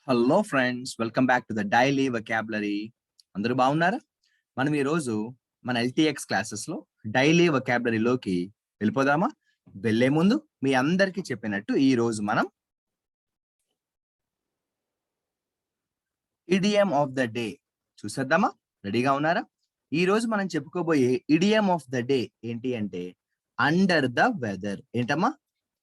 Hello friends, welcome back to the daily vocabulary. అందరూ బాగున్నారా? మనం ఈ రోజు మన ఎల్టీఎక్స్ క్లాసెస్ లో డైలీ వొకాబులరీలోకి వెళ్ళిపోదామా? వెళ్ళే ముందు మీ అందరికీ చెప్పినట్టు ఈ రోజు మనం ఇడియం ఆఫ్ ద డే చూసేద్దామా? రెడీగా ఉన్నారా? ఈ రోజు మనం చెప్పుకోబోయే ఇడియం ఆఫ్ ద డే ఏంటి అంటే అండర్ ద వెదర్. ఏంటమ్మా?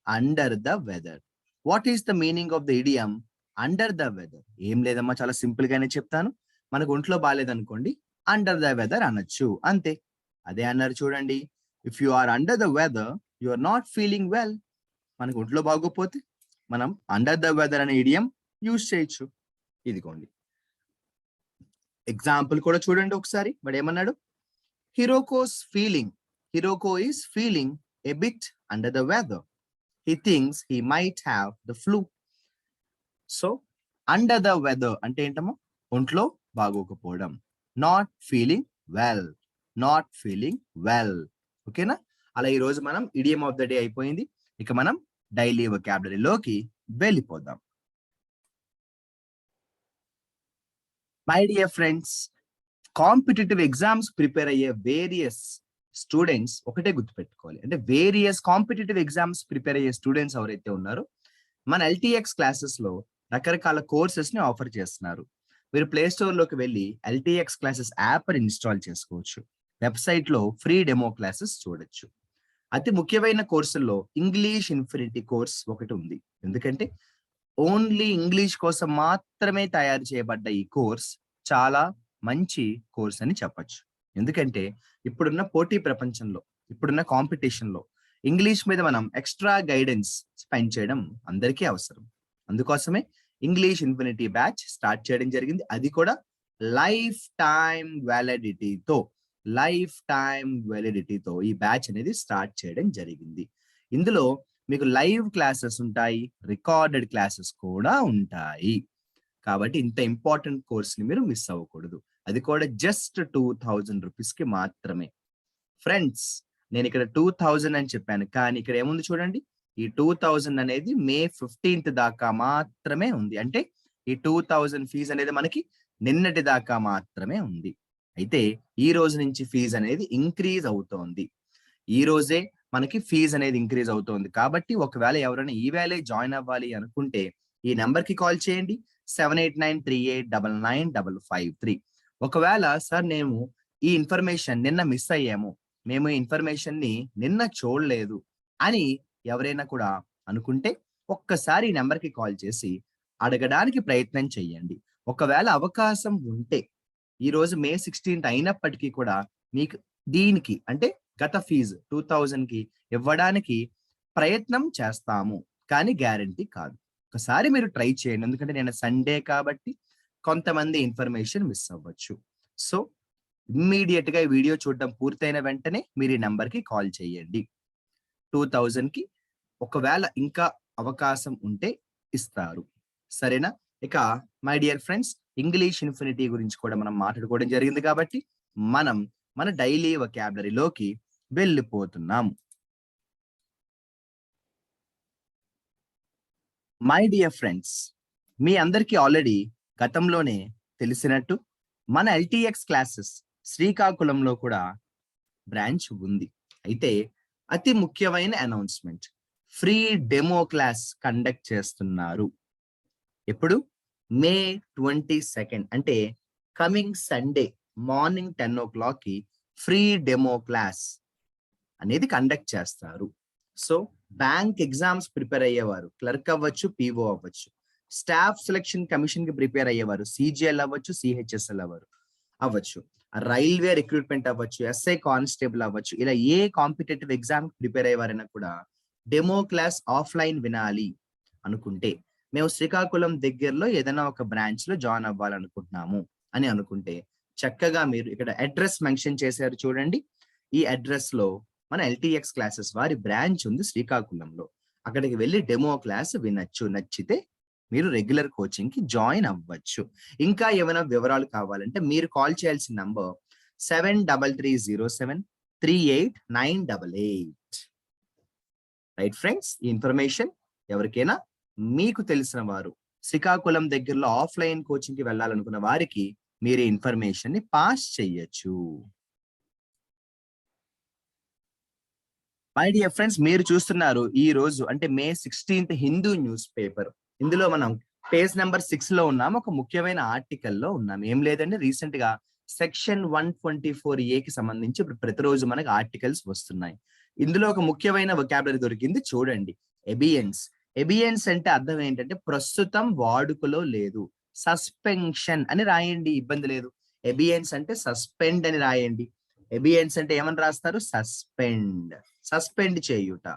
Under the weather. What is the meaning of the idiom under the weather? ఏం లేదమ్మా, చాలా సింపుల్ గానే చెప్తాను. మనకు ఒంట్లో బాగాలేదనుకోండి, అండర్ ద వెదర్ అనొచ్చు, అంతే. అదే అన్నారు చూడండి, if you are under the weather you are not feeling well. మనకు ఒంట్లో బాగోపోతే మనం అండర్ ద వెదర్ అనే ఇడియం యూజ్ చేయొచ్చు. ఇదిగోండి ఎగ్జాంపుల్ కూడా చూడండి ఒకసారి. వాడు ఏమన్నాడు? Hiroko is feeling a bit under the weather. He thinks he might have the flu. So under the weather అంటే ఏంటమ్మా? ఒంట్లో బాగోకపోవడం. Not feeling well. ఓకేనా? అలా ఈ రోజు మనం ఇడియం ఆఫ్ ద డే అయిపోయింది. ఇక మనం డైలీ వొకాబులరీలోకి వెళ్ళిపోదాం. My dear friends, competitive exams prepare అయ్యే వేరియస్ స్టూడెంట్స్ ఒకటే గుర్తుపెట్టుకోవాలి. అంటే వేరియస్ కాంపిటేటివ్ ఎగ్జామ్స్ ప్రిపేర్ అయ్యే స్టూడెంట్స్ ఎవరైతే ఉన్నారో మన ఎల్టీఎక్స్ క్లాసెస్ లో రకరకాల కోర్సెస్ ని ఆఫర్ చేస్తున్నారు. మీరు ప్లే స్టోర్ లోకి వెళ్ళి ఎల్టీఎక్స్ క్లాసెస్ యాప్ ని ఇన్స్టాల్ చేసుకోవచ్చు. వెబ్సైట్ లో ఫ్రీ డెమో క్లాసెస్ చూడొచ్చు. అతి ముఖ్యమైన కోర్సుల్లో ఇంగ్లీష్ ఇన్ఫినిటీ కోర్స్ ఒకటి ఉంది. ఎందుకంటే ఓన్లీ ఇంగ్లీష్ కోసం మాత్రమే తయారు చేయబడ్డ ఈ కోర్స్ చాలా మంచి కోర్స్ అని చెప్పొచ్చు. ఎందుకంటే ఇప్పుడున్న పోటీ ప్రపంచంలో, ఇప్పుడున్న కాంపిటీషన్ లో ఇంగ్లీష్ మీద మనం ఎక్స్ట్రా గైడెన్స్ స్పెండ్ చేయడం అందరికీ అవసరం. అందుకోసమే ఇంగ్లీష్ ఇన్ఫినిటీ బ్యాచ్ స్టార్ట్ చేయడం జరిగింది. అది కూడా లైఫ్ టైం వ్యాలిడిటీతో ఈ బ్యాచ్ అనేది స్టార్ట్ చేయడం జరిగింది. ఇందులో మీకు లైవ్ క్లాసెస్ ఉంటాయి, రికార్డెడ్ క్లాసెస్ కూడా ఉంటాయి. కాబట్టి ఇంత ఇంపార్టెంట్ కోర్స్ ని మీరు మిస్ అవ్వకూడదు. అది కూడా జస్ట్ 2000 రూపీస్ కి మాత్రమే. ఫ్రెండ్స్, నేను ఇక్కడ 2000 అని చెప్పాను, కానీ ఇక్కడ ఏముంది చూడండి, ఈ 2000 అనేది మే 15th దాకా మాత్రమే ఉంది. అంటే ఈ 2000 ఫీజు అనేది మనకి నిన్నటి దాకా మాత్రమే ఉంది. అయితే ఈ రోజు నుంచి ఫీజు అనేది ఇంక్రీజ్ అవుతోంది. ఈ రోజే మనకి ఫీజు అనేది ఇంక్రీజ్ అవుతోంది. కాబట్టి ఒకవేళ ఎవరైనా ఈ వేళే జాయిన్ అవ్వాలి అనుకుంటే ఈ నెంబర్ కి కాల్ చేయండి, 7893899553. ఒకవేళ సార్ మేము ఈ ఇన్ఫర్మేషన్ నిన్న మిస్ అయ్యాము, మేము ఈ ఇన్ఫర్మేషన్ ని నిన్న చూడలేదు అని ఎవరైనా కూడా అనుకుంటే ఒక్కసారి ఈ నెంబర్ కి కాల్ చేసి అడగడానికి ప్రయత్నం చేయండి. ఒకవేళ అవకాశం ఉంటే ఈ రోజు మే 16th అయినప్పటికీ కూడా మీకు దీనికి అంటే గత ఫీజు 2000 కి ఇవ్వడానికి ప్రయత్నం చేస్తాము, కానీ గ్యారంటీ కాదు. ఒకసారి మీరు ట్రై చేయండి. ఎందుకంటే నేను సండే కాబట్టి కొంతమంది ఇన్ఫర్మేషన్ మిస్ అవ్వచ్చు. సో ఇమ్మీడియట్ గా ఈ వీడియో చూడడం పూర్తయిన వెంటనే మీరు ఈ నెంబర్ కి కాల్ చేయండి. 2000 కి ఒకవేళ ఇంకా అవకాశం ఉంటే ఇస్తారు. సరేనా? ఇక my dear friends, English infinity గురించి కూడా మనం మాట్లాడుకోవడం జరిగింది కాబట్టి మనం మన డైలీ వొకాబులరీలోకి వెళ్ళిపోతున్నాం. మై డియర్ ఫ్రెండ్స్, మీ అందరికీ ఆల్రెడీ గతంలోనే తెలిసినట్టు మన ఎల్టీఎక్స్ క్లాసెస్ శ్రీకాకుళంలో కూడా బ్రాంచ్ ఉంది. అయితే అతి ముఖ్యమైన announcement, free demo class conduct చేస్తున్నారు. ఎప్పుడు? మే 22 అంటే కమింగ్ సండే మార్నింగ్ 10 o'clock కి ఫ్రీ డెమో క్లాస్ అనేది కండక్ట్ చేస్తారు. సో బ్యాంక్ ఎగ్జామ్స్ ప్రిపేర్ అయ్యేవారు, క్లర్క్ అవ్వచ్చు, పిఓ అవ్వచ్చు, స్టాఫ్ సెలక్షన్ కమిషన్ కి ప్రిపేర్ అయ్యేవారు, సిజిఎల్ అవ్వచ్చు, సిహెచ్ఎస్ఎల్ అవ్వచ్చు, రైల్వే రిక్రూట్మెంట్ అవ్వచ్చు, ఎస్ఐ కానిస్టేబుల్ అవ్వచ్చు, ఇలా ఏ కాంపిటేటివ్ ఎగ్జామ్ ప్రిపేర్ అయ్యేవారైనా కూడా డెమో క్లాస్ ఆఫ్లైన్ వినాలి అనుకుంటే, మేము శ్రీకాకుళం దగ్గరలో ఏదైనా ఒక బ్రాంచ్ లో జాయిన్ అవ్వాలనుకుంటున్నాము అని అనుకుంటే చక్కగా మీరు ఇక్కడ అడ్రస్ మెన్షన్ చేశారు చూడండి. ఈ అడ్రస్ లో మన ఎల్టీఎక్స్ క్లాసెస్ వారి బ్రాంచ్ ఉంది శ్రీకాకుళంలో. అక్కడికి వెళ్ళి డెమో క్లాస్ వినొచ్చు. నచ్చితే మీరు రెగ్యులర్ కోచింగ్ కి జాయిన్ అవ్వచ్చు. ఇంకా ఏమైనా వివరాలు కావాలంటే మీరు కాల్ చేయాల్సిన నంబర్ 7330738988. రైట్ ఫ్రెండ్స్, ఈ ఇన్ఫర్మేషన్ ఎవరికైనా మీకు తెలిసిన వారు శ్రీకాకుళం దగ్గరలో ఆఫ్లైన్ కోచింగ్ కి వెళ్ళాలనుకున్న వారికి మీరు ఇన్ఫర్మేషన్ ని పాస్ చేయొచ్చు. మై డియర్ ఫ్రెండ్స్, మీరు చూస్తున్నారు ఈ రోజు అంటే May 16th Hindu news paper. ఇందులో మనం పేజ్ నెంబర్ 6 లో ఉన్నాం. ఒక ముఖ్యమైన ఆర్టికల్లో ఉన్నాం. ఏం లేదండి, రీసెంట్ గా సెక్షన్ 124A కి సంబంధించి ఇప్పుడు ప్రతిరోజు మనకు ఆర్టికల్స్ వస్తున్నాయి. ఇందులో ఒక ముఖ్యమైన వొకాబులరీ దొరికింది, చూడండి. ఎబియన్స్. ఎబియన్స్ అంటే అర్థం ఏంటంటే ప్రస్తుతం వాడుకలో లేదు. సస్పెన్షన్ అని రాయండి, ఇబ్బంది లేదు. ఎబియన్స్ అంటే సస్పెండ్ అని రాయండి. ఎబియన్స్ అంటే ఏమని రాస్తారు? సస్పెండ్, సస్పెండ్ చేయుట.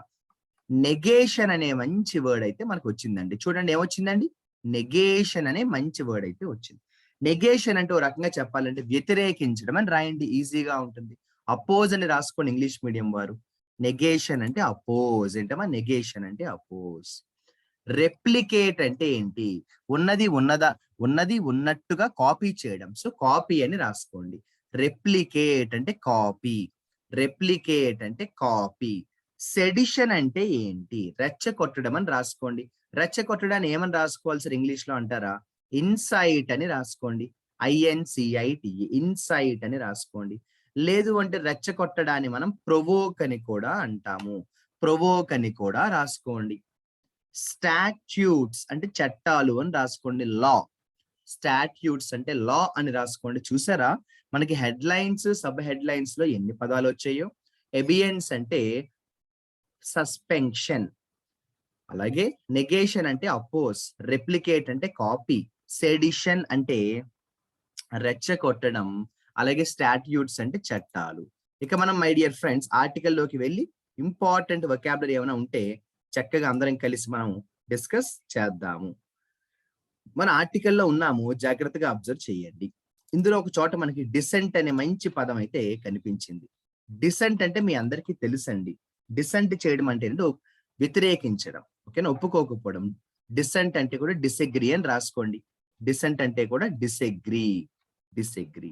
నెగేషన్ అనే మంచి వర్డ్ అయితే మనకు వచ్చిందండి. చూడండి ఏమొచ్చిందండి, నెగేషన్ అనే మంచి వర్డ్ అయితే వచ్చింది. నెగేషన్ అంటే ఓ రకంగా చెప్పాలంటే వ్యతిరేకించడం అని రాయండి, ఈజీగా ఉంటుంది. అపోజ్ అని రాసుకోండి ఇంగ్లీష్ మీడియం వారు. నెగేషన్ అంటే అపోజ్ ఏంటమ్మా, నెగేషన్ అంటే అపోజ్. రెప్లికేట్ అంటే ఏంటి? ఉన్నది ఉన్నట్టుగా కాపీ చేయడం. సో కాపీ అని రాసుకోండి. రెప్లికేట్ అంటే కాపీ. రెప్లికేట్ అంటే కాపీ. సెడిషన్ అంటే ఏంటి? రెచ్చగొట్టడం అని రాసుకోండి. రెచ్చగొట్టడాన్ని ఏమని రాసుకోవాలి సార్ ఇంగ్లీష్ లో అంటారా? ఇన్సైట్ అని రాసుకోండి. INCIT, ఇన్సైట్ అని రాసుకోండి. లేదు అంటే రెచ్చగొట్టడాన్ని మనం ప్రొవోక్ అని కూడా అంటాము. ప్రొవోక్ అని కూడా రాసుకోండి. స్టాట్యూట్స్ అంటే చట్టాలు అని రాసుకోండి. లా. స్టాట్యూట్స్ అంటే లా అని రాసుకోండి. చూసారా మనకి హెడ్లైన్స్, సబ్ హెడ్లైన్స్ లో ఎన్ని పదాలు వచ్చాయో. ఎబియన్స్ అంటే సస్పెన్షన్, అలాగే నెగేషన్ అంటే అపోజ్, రెప్లికేట్ అంటే కాపీ, సెడిషన్ అంటే రెచ్చగొట్టడం, అలాగే స్టాట్యూట్స్ అంటే చట్టాలు. ఇక మనం మై డియర్ ఫ్రెండ్స్ ఆర్టికల్లోకి వెళ్ళి ఇంపార్టెంట్ వొకాబులరీ ఏమైనా ఉంటే చక్కగా అందరం కలిసి మనం డిస్కస్ చేద్దాము. మన ఆర్టికల్లో ఉన్నాము, జాగ్రత్తగా అబ్జర్వ్ చేయండి. ఇందులో ఒక చోట మనకి డిసెంట్ అనే మంచి పదం అయితే కనిపించింది. డిసెంట్ అంటే మీ అందరికీ తెలుసండి. డిసెంట్ చేయడం అంటే ఏంటో వ్యతిరేకించడం, ఓకేనా, ఒప్పుకోకపోవడం. డిసెంట్ అంటే కూడా డిసెగ్రీ అని రాసుకోండి. డిసెంట్ అంటే కూడా డిసెగ్రీ, డిసెగ్రీ.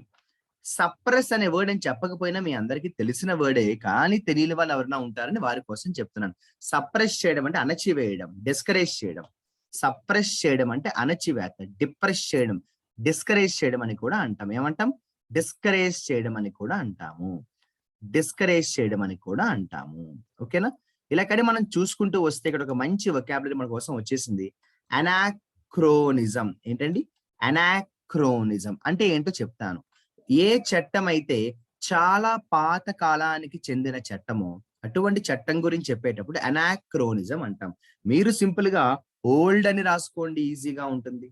సప్రెస్ అనే వర్డ్ అని చెప్పకపోయినా మీ అందరికీ తెలిసిన వర్డే, కానీ తెలియని వాళ్ళు ఎవరైనా ఉంటారని వారి కోసం చెప్తున్నాను. సప్రెస్ చేయడం అంటే అణచివేయడం, డిస్కరేజ్ చేయడం. సప్రెస్ చేయడం అంటే అణచివేత, డిప్రెస్ చేయడం, డిస్కరేజ్ చేయడం అని కూడా అంటాం. ఏమంటాం? డిస్కరేజ్ చేయడం అని కూడా అంటాము. డిస్కరేజ్ చేయడం అని కూడా అంటాము. ఓకేనా? ఇలా కానీ మనం చూసుకుంటూ వస్తే ఇక్కడ ఒక మంచి వొకాబులరీ మన కోసం వచ్చేసింది. అనాక్రోనిజం. ఏంటండి? అనాక్రోనిజం అంటే ఏంటో చెప్తాను. ఏ చట్టం అయితే చాలా పాత కాలానికి చెందిన చట్టమో అటువంటి చట్టం గురించి చెప్పేటప్పుడు అనాక్రోనిజం అంటాం. మీరు సింపుల్ గా ఓల్డ్ అని రాసుకోండి, ఈజీగా ఉంటుంది.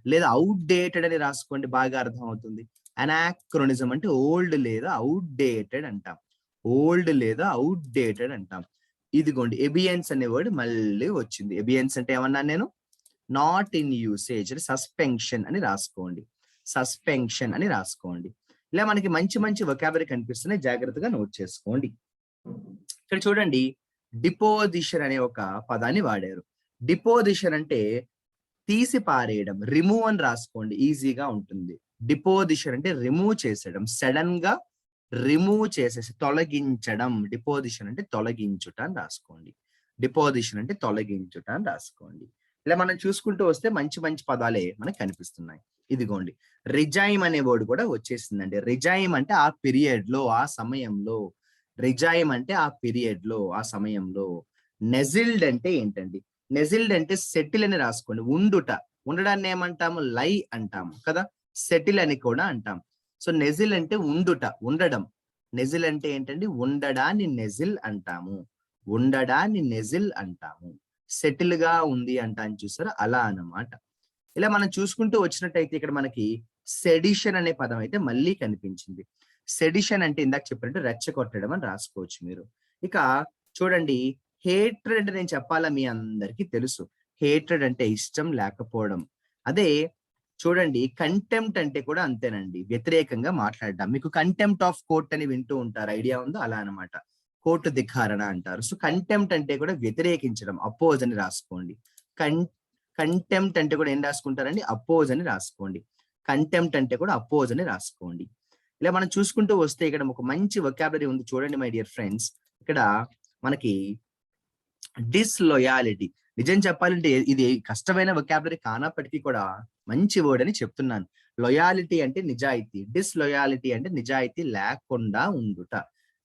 లేదా అవుట్ డేటెడ్ అని రాసుకోండి, బాగా అర్థం అవుతుంది. అనాక్రోనిజం అంటే ఓల్డ్ లేదా అవుట్ డేటెడ్ అంటాం. ఓల్డ్ లేదా అవుట్ డేటెడ్ అంటాం. ఇదిగోండి ఎబియన్స్ అనే వర్డ్ మళ్ళీ వచ్చింది. ఎబియన్స్ అంటే ఏమన్నా నేను? నాట్ ఇన్ యూసేజ్, సస్పెన్షన్ అని రాసుకోండి. సస్పెన్షన్ అని రాసుకోండి. ఇలా మనకి మంచి మంచి వొకాబులరీ కనిపిస్తున్నాయి, జాగ్రత్తగా నోట్ చేసుకోండి. ఇక్కడ చూడండి, డిపోజిషన్ అనే ఒక పదాన్ని వాడారు. డిపోజిషన్ అంటే తీసి పారేయడం, రిమూవ్ అని రాసుకోండి, ఈజీగా ఉంటుంది. డిపోజిషన్ అంటే రిమూవ్ చేసేయడం, సడన్ గా రిమూవ్ చేసేసి తొలగించడం. డిపోజిషన్ అంటే తొలగించుట అని రాసుకోండి. డిపోజిషన్ అంటే తొలగించుట అని రాసుకోండి. ఇలా మనం చూసుకుంటూ వస్తే మంచి మంచి పదాలే మనకు కనిపిస్తున్నాయి. ఇదిగోండి, రిజైమ్ అనే వర్డ్ కూడా వచ్చేసిందండి. రిజైమ్ అంటే ఆ పీరియడ్ లో, ఆ సమయంలో. రిజైమ్ అంటే ఆ పీరియడ్ లో, ఆ సమయంలో. నెజిల్డ్ అంటే ఏంటండి? నెజిల్డ్ అంటే సెటిల్ అని రాసుకోండి. ఉండుట. ఉండడాన్ని ఏమంటాము? లై అంటాము కదా. సెటిల్ అని కూడా అంటాం. సో నెజిల్ అంటే ఉండుట, ఉండడం. నెజిల్ అంటే ఏంటండి? ఉండడాన్ని నెజిల్ అంటాము. ఉండడాన్ని నెజిల్ అంటాము. సెటిల్ గా ఉంది అంటాను, చూసారా, అలా అన్నమాట. ఇలా మనం చూసుకుంటూ వచ్చినట్టయితే ఇక్కడ మనకి సెడిషన్ అనే పదం అయితే మళ్ళీ కనిపించింది. సెడిషన్ అంటే ఇందాక చెప్పినట్టు రెచ్చగొట్టడం అని రాసుకోవచ్చు మీరు. ఇక చూడండి, హేట్రెడ్ అంటే నేను చెప్పాలా, మీ అందరికీ తెలుసు. హేట్రెడ్ అంటే ఇష్టం లేకపోవడం. అదే చూడండి, కంటెంప్ట్ అంటే కూడా అంతేనండి, వ్యతిరేకంగా మాట్లాడడం. మీకు కంటెంప్ట్ ఆఫ్ కోర్ట్ అని వింటూ ఉంటారు, ఐడియా ఉందో? అలా అనమాట. కోర్టు ధిక్కారణ అంటారు. సో కంటెంప్ట్ అంటే కూడా వ్యతిరేకించడం, అపోజ్ అని రాసుకోండి. కంటెంప్ట్ అంటే కూడా ఏం రాసుకుంటారండి? అపోజ్ అని రాసుకోండి. కంటెంప్ట్ అంటే కూడా అపోజ్ అని రాసుకోండి. ఇలా మనం చూసుకుంటూ వస్తే ఇక్కడ ఒక మంచి వొకాబులరీ ఉంది, చూడండి మై డియర్ ఫ్రెండ్స్. ఇక్కడ మనకి డిస్‌లాయల్టీ. నిజం చెప్పాలంటే ఇది కష్టమైన వొకాబులరీ కానప్పటికీ కూడా మంచి వర్డ్ అని చెప్తున్నాను. లాయల్టీ అంటే నిజాయితీ, డిస్‌లాయల్టీ అంటే నిజాయితీ లేకుండా ఉండుట.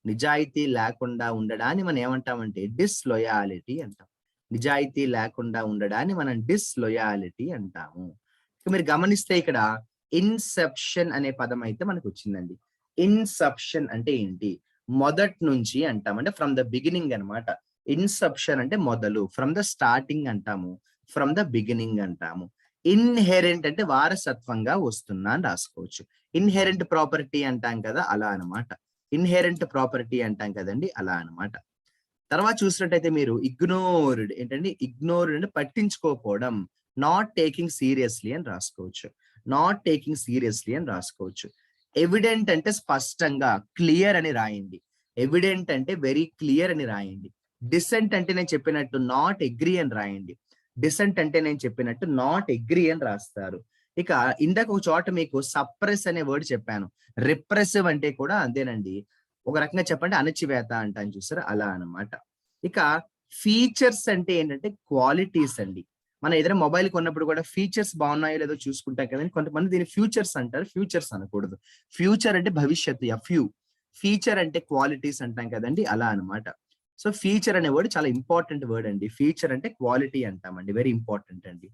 నిజాయితీ లేకుండా ఉండడాన్ని మనం ఏమంటామంటే డిస్‌లాయల్టీ అంటాం. నిజాయితీ లేకుండా ఉండడాన్ని మనం డిస్‌లాయల్టీ అంటాము. ఇక మీరు గమనిస్తే ఇక్కడ ఇన్సెప్షన్ అనే పదం అయితే మనకొచ్చిందండి. ఇన్సెప్షన్ అంటే ఏంటి? మొదటి నుంచి అంటాం. అంటే ఫ్రమ్ ద బిగినింగ్ అన్నమాట. ఇన్సెప్షన్ అంటే మొదలు. ఫ్రమ్ ద స్టార్టింగ్ అంటాము. ఫ్రమ్ ద బిగినింగ్ అంటాము. ఇన్‌హెరెంట్ అంటే వారసత్వంగా వస్తున్నా అని రాసుకోవచ్చు. ఇన్‌హెరెంట్ ప్రాపర్టీ అంటాం కదా! అలా అన్నమాట. ఇన్‌హెరెంట్ ప్రాపర్టీ అంటాం కదండీ! అలా అన్నమాట. తర్వాత చూసినట్టయితే మీరు ఇగ్నోర్డ్ ఏంటండి? ఇగ్నోర్డ్ అంటే పట్టించుకోకపోవడం. నాట్ టేకింగ్ సీరియస్‌లీ అని రాసుకోవచ్చు. నాట్ టేకింగ్ సీరియస్‌లీ అని రాసుకోవచ్చు. ఎవిడెంట్ అంటే స్పష్టంగా, క్లియర్ అని రాయండి. ఎవిడెంట్ అంటే వెరీ క్లియర్ అని రాయండి. డిసెంట్ అంటే నేను చెప్పినట్టు నాట్ అగ్రీ అని రాయండి. డిసెంట్ అంటే నేను చెప్పినట్టు నాట్ అగ్రీ అని రాస్తారు. ఇక ఇందాక ఒక చోట మీకు సప్రెస్ అనే వర్డ్ చెప్పాను. రిప్రెసివ్ అంటే కూడా అదేనండి. ఒక రకంగా చెప్పండి అణచివేత అంటాను చూసారా? అలా అన్నమాట. ఇక ఫీచర్స్ అంటే ఏంటంటే క్వాలిటీస్ అండి. మనం ఏదైనా మొబైల్ కొన్నప్పుడు కూడా ఫీచర్స్ బాగున్నాయో లేదో చూసుకుంటాం కదండీ! కొంతమంది దీన్ని ఫ్యూచర్స్ అంటారు. ఫ్యూచర్స్ అనకూడదు. ఫ్యూచర్ అంటే భవిష్యత్తు ఎఫ్‌యు. ఫీచర్ అంటే క్వాలిటీస్ అంటాం కదండీ! అలా అన్నమాట. సో, ఫీచర్ అనే వర్డ్ చాలా ఇంపార్టెంట్ వర్డ్ అండి. ఫీచర్ అంటే క్వాలిటీ అంటామండి. వెరీ ఇంపార్టెంట్ అండి.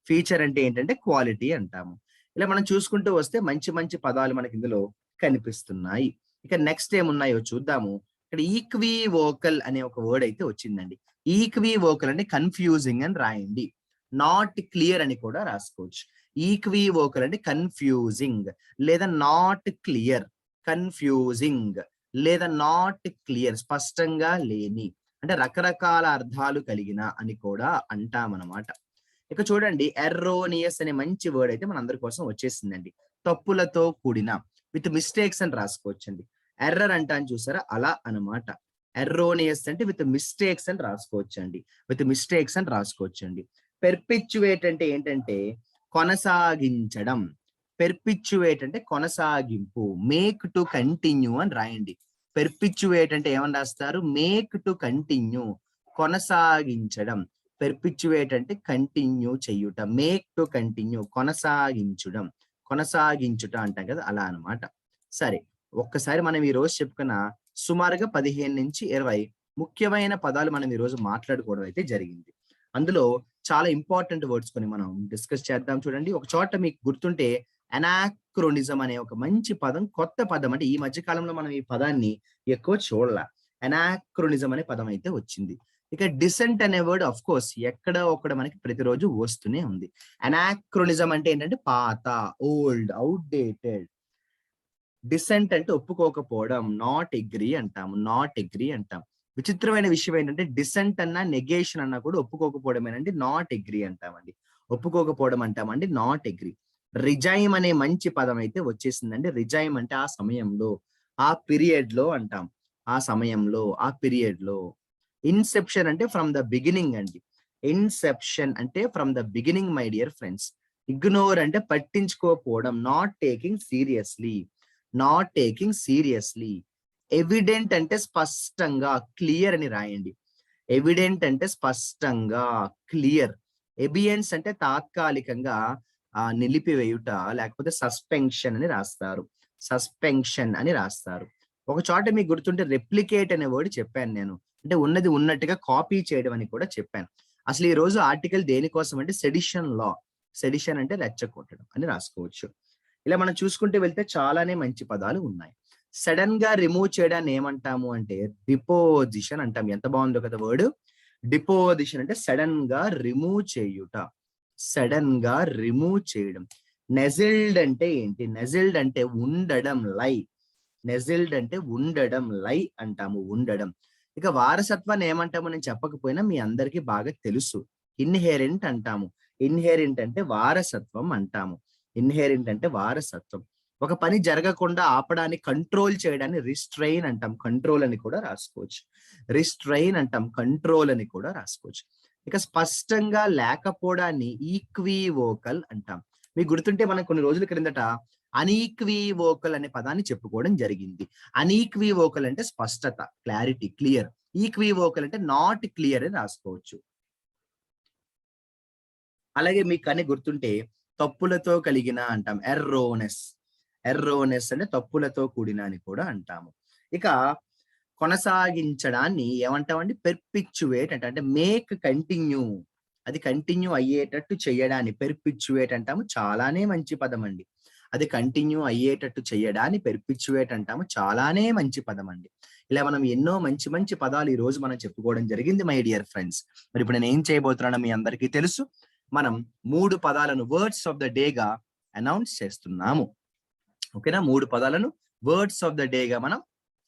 ఫీచర్ అంటే ఏంటంటే క్వాలిటీ అంటాము. ఇలా మనం చూసుకుంటూ వస్తే మంచి మంచి పదాలు మనకి ఇందులో కనిపిస్తున్నాయి. ఇక నెక్స్ట్ ఏమున్నాయో చూద్దాము. ఇక్కడ ఈక్వివోకల్ అనే ఒక వర్డ్ అయితే వచ్చిందండి. ఈక్వివోకల్ అంటే కన్‌ఫ్యూజింగ్ అని రాయండి. నాట్ క్లియర్ అని కూడా రాసుకోవచ్చు. ఈక్వివోకల్ అంటే కన్‌ఫ్యూజింగ్ లేదా నాట్ క్లియర్, కన్‌ఫ్యూజింగ్ లేదా నాట్ క్లియర్ స్పష్టంగా లేని అంటే రకరకాల అర్థాలు కలిగిన అని కూడా అంటామనమాట. ఇక చూడండి ఎర్రోనియస్ అనే మంచి వర్డ్ అయితే మనందరి కోసం వచ్చేసిందండి. తప్పులతో కూడిన విత్ మిస్టేక్స్ అని రాసుకోవచ్చండి. ఎర్రర్ అంటాను చూసారా? అలా అనమాట. ఎర్రోనియస్ అంటే విత్ మిస్టేక్స్ అని రాసుకోవచ్చండి. విత్ మిస్టేక్స్ అని రాసుకోవచ్చండి. పెర్పిచ్యుయేట్ అంటే ఏంటంటే కొనసాగించడం. పెర్పిచ్యుయేట్ అంటే కొనసాగింపు. మేక్ టు కంటిన్యూ అని రాయండి. పెర్పిచ్యుయేట్ అంటే ఏమని రాస్తారు? మేక్ టు కంటిన్యూ కొనసాగించడం. పెర్పిచ్యుయేట్ అంటే కంటిన్యూ చేయుట. మేక్ టు కంటిన్యూ కొనసాగించడం. కొనసాగించుట అంటాం కదా! అలా అన్నమాట. సరే. ఒక్కసారి మనం ఈ రోజు చెప్పుకున్న సుమారుగా 15-20 ముఖ్యమైన పదాలు మనం ఈ రోజు మాట్లాడుకోవడం అయితే జరిగింది. అందులో చాలా ఇంపార్టెంట్ వర్డ్స్ కొన్ని మనం డిస్కస్ చేద్దాం చూడండి. ఒక చోట మీకు గుర్తుంటే అనాక్రోనిజం అనే ఒక మంచి పదం, కొత్త పదం. అంటే ఈ మధ్య కాలంలో మనం ఈ పదాన్ని ఎక్కువ చూడల. అనాక్రోనిజం అనే పదం అయితే వచ్చింది. ఇక డిసెంట్ అనే వర్డ్ ఆఫ్‌కోర్స్ ఎక్కడో ఒక్కడ మనకి ప్రతిరోజు వస్తూనే ఉంది. అనాక్రోనిజం అంటే ఏంటంటే పాత, ఓల్డ్, ఔట్‌డేటెడ్. డిసెంట్ అంటే ఒప్పుకోకపోవడం. నాట్ అగ్రీ అంటాము. నాట్ అగ్రీ అంటాం. విచిత్రమైన విషయం ఏంటంటే డిసెంట్ అన్నా, నెగేషన్ అన్నా కూడా ఒప్పుకోకపోవడమేనండి. నాట్ అగ్రీ అంటామండి. ఒప్పుకోకపోవడం అంటామండి. Not agree. రిజైమ్ అనే మంచి పదం అయితే వచ్చేసిందండి. రిజైమ్ అంటే ఆ సమయంలో, ఆ పీరియడ్‌లో అంటాం. ఆ సమయంలో, ఆ పీరియడ్‌లో. ఇన్సెప్షన్ అంటే ఫ్రమ్ ద బిగినింగ్ అండి. ఇన్సెప్షన్ అంటే from the beginning my dear friends. Ignore అంటే పట్టించుకోకపోవడం. Not taking seriously. Not taking seriously. Evident అంటే స్పష్టంగా, క్లియర్ అని రాయండి. ఎవిడెంట్ అంటే స్పష్టంగా, క్లియర్. ఎబియన్స్ అంటే తాత్కాలికంగా నిలిపివేయుట లేకపోతే సస్పెన్షన్ అని రాస్తారు. సస్పెన్షన్ అని రాస్తారు. ఒక చోట మీకు గుర్తుంటే రెప్లికేట్ అనే వర్డ్ చెప్పాను నేను. అంటే ఉన్నది ఉన్నట్టుగా కాపీ చేయడం అని కూడా చెప్పాను. అసలు ఈ రోజు ఆర్టికల్ దేనికోసం అంటే సెడిషన్ లా. సెడిషన్ అంటే రెచ్చగొట్టడం అని రాసుకోవచ్చు. ఇలా మనం చూసుకుంటూ వెళ్తే చాలానే మంచి పదాలు ఉన్నాయి. సడెన్‌గా రిమూవ్ చేయడాన్ని ఏమంటాము అంటే డిపోజిషన్ అంటాం. ఎంత బావుందో కదా వర్డ్. డిపోజిషన్ అంటే సడెన్‌గా రిమూవ్ చేయుట. సడెన్‌గా రిమూవ్ చేయడం. నెజిల్డ్ అంటే ఏంటి? నెజిల్డ్ అంటే ఉండడం, లై. నెజిల్డ్ అంటే ఉండడం, లై అంటాము. ఉండడం. ఇక వారసత్వాన్ని ఏమంటామో నేను చెప్పకపోయినా మీ అందరికీ బాగా తెలుసు. ఇన్‌హెరెంట్ అంటాము. ఇన్‌హెరెంట్ అంటే వారసత్వం అంటాము. ఇన్‌హెరెంట్ అంటే వారసత్వం. ఒక పని జరగకుండా ఆపడాన్ని, కంట్రోల్ చేయడాన్ని రిస్ట్రెయిన్ అంటాం. కంట్రోల్ అని కూడా రాసుకోవచ్చు. రిస్ట్రెయిన్ అంటాం. కంట్రోల్ అని కూడా రాసుకోవచ్చు. ఇక స్పష్టంగా లేకపోవడాన్ని ఈక్వివోకల్ అంటాం. మీకు గుర్తుంటే మనం కొన్ని రోజుల క్రిందట అనీక్వివోకల్ అనే పదాన్ని చెప్పుకోవడం జరిగింది. అనీక్వివోకల్ అంటే స్పష్టత, క్లారిటీ, క్లియర్. ఈక్వివోకల్ అంటే నాట్ క్లియర్ అని రాసుకోవచ్చు. అలాగే మీకు కానీ గుర్తుంటే తప్పులతో కలిగిన అంటాం, ఎర్రోనెస్. ఎర్రోనెస్ అంటే తప్పులతో కూడిన అని కూడా అంటాము. ఇక కొనసాగించడాన్ని ఏమంటామండి? పెర్పిచ్యువేట్ అంటే మేక్ కంటిన్యూ. అది కంటిన్యూ అయ్యేటట్టు చేయడాన్ని పెర్పిచ్యువేట్ అంటాము. చాలానే మంచి పదం అండి. అది కంటిన్యూ అయ్యేటట్టు చేయడాన్ని పెర్పిచ్యువేట్ అంటాము. చాలానే మంచి పదం అండి. ఇలా మనం ఎన్నో మంచి మంచి పదాలు ఈ రోజు మనం చెప్పుకోవడం జరిగింది మై డియర్ ఫ్రెండ్స్. మరి ఇప్పుడు నేను ఏం చేయబోతున్నానో మీ అందరికీ తెలుసు. మనం 3 పదాలను వర్డ్స్ ఆఫ్ ద డేగా అనౌన్స్ చేస్తున్నాము. ఓకేనా? 3 పదాలను వర్డ్స్ ఆఫ్ ద డేగా మనం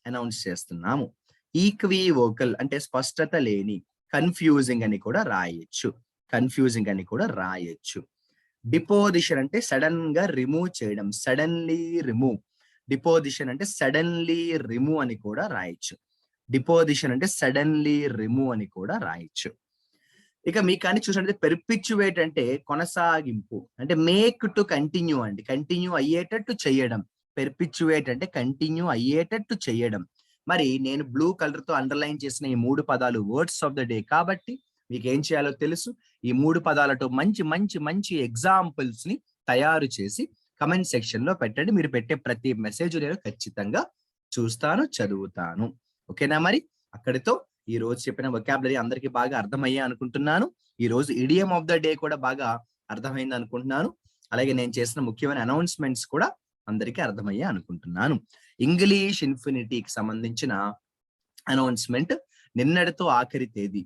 అనౌన్స్ చేస్తున్నాము. ఈక్వివోకల్ అంటే స్పష్టత లేని, కన్ఫ్యూజింగ్ అని కూడా రాయొచ్చు. కన్ఫ్యూజింగ్ అని కూడా రాయొచ్చు. డిపోజిషన్ అంటే సడన్ గా రిమూవ్ చేయడం, సడన్లీ రిమూవ్. డిపోజిషన్ అంటే సడన్లీ రిమూవ్ అని కూడా రాయొచ్చు. డిపోజిషన్ అంటే సడన్లీ రిమూవ్ అని కూడా రాయొచ్చు. ఇక మీకు కానీ చూసినట్లయితే పెర్పిచ్యువేట్ అంటే కొనసాగింపు, అంటే మేక్ టు కంటిన్యూ అండి. కంటిన్యూ అయ్యేటట్టు చేయడం. పెర్పిచ్యువేట్ అంటే కంటిన్యూ అయ్యేటట్టు చేయడం. మరి నేను బ్లూ కలర్ తో అండర్లైన్ చేసిన ఈ 3 పదాలు వర్డ్స్ ఆఫ్ ద డే కాబట్టి మీకు ఏం చేయాలో తెలుసు. ఈ 3 పదాలతో మంచి మంచి మంచి ఎగ్జాంపుల్స్ ని తయారు చేసి కమెంట్ సెక్షన్ లో పెట్టండి. మీరు పెట్టే ప్రతి మెసేజ్ నేను ఖచ్చితంగా చూస్తాను, చదువుతాను. ఓకేనా? మరి అక్కడితో ఈ రోజు చెప్పిన వొకాబులరీ అందరికీ బాగా అర్థమయ్యే అనుకుంటున్నాను. ఈ రోజు ఇడియం ఆఫ్ ద డే కూడా బాగా అర్థమైంది అనుకుంటున్నాను. అలాగే నేను చేసిన ముఖ్యమైన అనౌన్స్మెంట్స్ కూడా అందరికీ అర్థమయ్యే అనుకుంటున్నాను. ఇంగ్లీష్ ఇన్ఫినిటీకి సంబంధించిన అనౌన్స్మెంట్ నిన్నటితో ఆఖరి తేదీ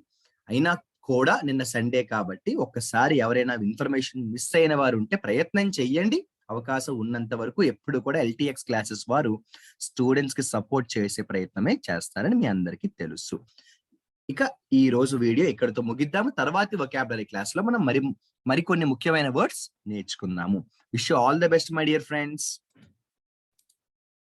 అయినా కూడా నిన్న సండే కాబట్టి ఒక్కసారి ఎవరైనా ఇన్ఫర్మేషన్ మిస్ అయిన వారు ఉంటే ప్రయత్నం చెయ్యండి. అవకాశం ఉన్నంత వరకు ఎప్పుడు కూడా ఎల్టీఎక్స్ క్లాసెస్ వారు స్టూడెంట్స్ కి సపోర్ట్ చేసే ప్రయత్నమే చేస్తారని మీ అందరికీ తెలుసు. ఇక ఈ రోజు వీడియో ఇక్కడితో ముగిద్దాము. తర్వాతి వొకాబులరీ క్లాస్ లో మనం మరికొన్ని ముఖ్యమైన వర్డ్స్ నేర్చుకుందాము. Wish you all the best my dear friends.